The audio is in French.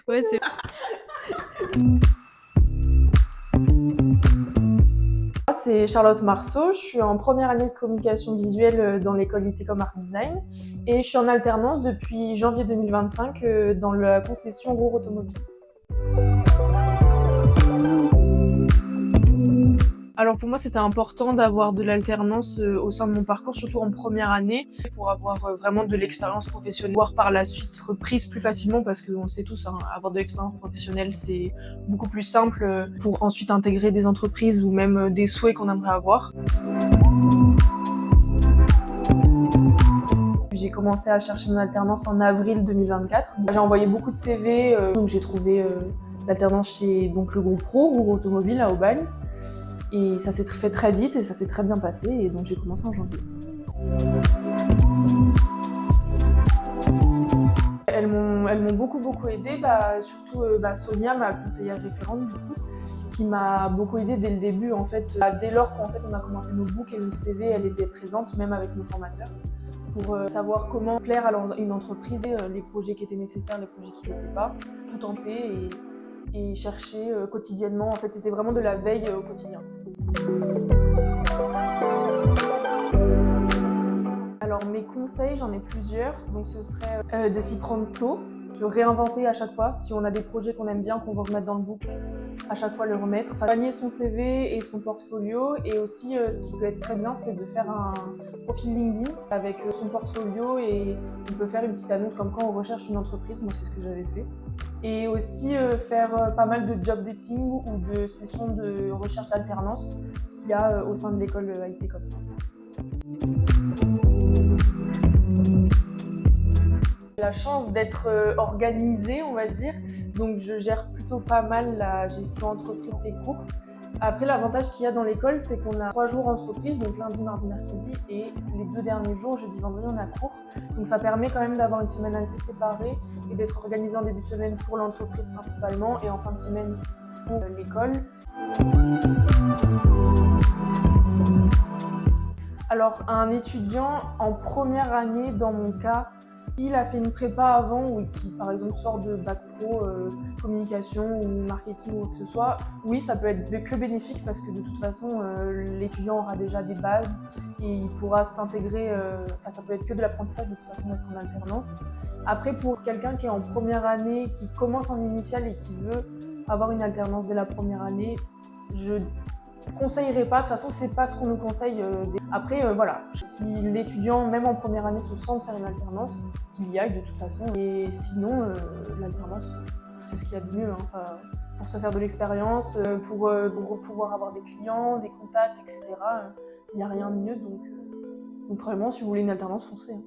Ouais, c'est C'est Charlotte Marceau, je suis en première année de communication visuelle dans l'école ITCOM Art Design et je suis en alternance depuis janvier 2025 dans la concession Roure Automobile. Alors pour moi, c'était important d'avoir de l'alternance au sein de mon parcours, surtout en première année, pour avoir vraiment de l'expérience professionnelle, voire par la suite reprise plus facilement, parce qu'on le sait tous, hein, avoir de l'expérience professionnelle, c'est beaucoup plus simple pour ensuite intégrer des entreprises ou même des souhaits qu'on aimerait avoir. J'ai commencé à chercher mon alternance en avril 2024. J'ai envoyé beaucoup de CV, donc j'ai trouvé l'alternance chez donc, le groupe Roure Automobile à Aubagne. Et ça s'est fait très vite et ça s'est très bien passé et donc j'ai commencé en janvier. Elles m'ont beaucoup aidée, surtout Sonia, ma conseillère référente du coup, qui m'a beaucoup aidée dès le début en fait. Dès lors qu'en fait on a commencé nos books et nos CV, elle était présente même avec nos formateurs pour savoir comment plaire à une entreprise, les projets qui étaient nécessaires, les projets qui n'étaient pas, tout tenter et chercher quotidiennement. En fait, c'était vraiment de la veille au quotidien. Alors mes conseils, j'en ai plusieurs, donc ce serait de s'y prendre tôt, de réinventer à chaque fois. Si on a des projets qu'on aime bien, qu'on veut remettre dans le book, à chaque fois le remettre. Panier son CV et son portfolio, et aussi ce qui peut être très bien, c'est de faire un profil LinkedIn avec son portfolio et on peut faire une petite annonce comme quand on recherche une entreprise, moi c'est ce que j'avais fait. Et aussi faire pas mal de job dating ou de sessions de recherche d'alternance qu'il y a au sein de l'école ITCOM. J'ai la chance d'être organisée, on va dire, donc je gère plutôt pas mal la gestion entreprise et cours. Après, l'avantage qu'il y a dans l'école, c'est qu'on a 3 jours entreprise, donc lundi, mardi, mercredi, et les 2 derniers jours, jeudi, vendredi, on a cours. Donc ça permet quand même d'avoir une semaine assez séparée et d'être organisé en début de semaine pour l'entreprise principalement et en fin de semaine pour l'école. Alors, un étudiant en première année, dans mon cas, s'il a fait une prépa avant ou qui, par exemple, sort de bac pro, communication ou marketing ou quoi que ce soit, oui, ça peut être que bénéfique parce que de toute façon, l'étudiant aura déjà des bases et il pourra s'intégrer, ça peut être que de l'apprentissage de toute façon d'être en alternance. Après, pour quelqu'un qui est en première année, qui commence en initiale et qui veut avoir une alternance dès la première année, je conseillerais pas, de toute façon c'est pas ce qu'on nous conseille. Après voilà, si l'étudiant même en première année se sent de faire une alternance, qu'il y aille de toute façon. Et sinon l'alternance c'est ce qu'il y a de mieux, hein. Pour se faire de l'expérience, pour pouvoir avoir des clients, des contacts, etc. Il n'y a rien de mieux, donc vraiment si vous voulez une alternance, foncez, hein.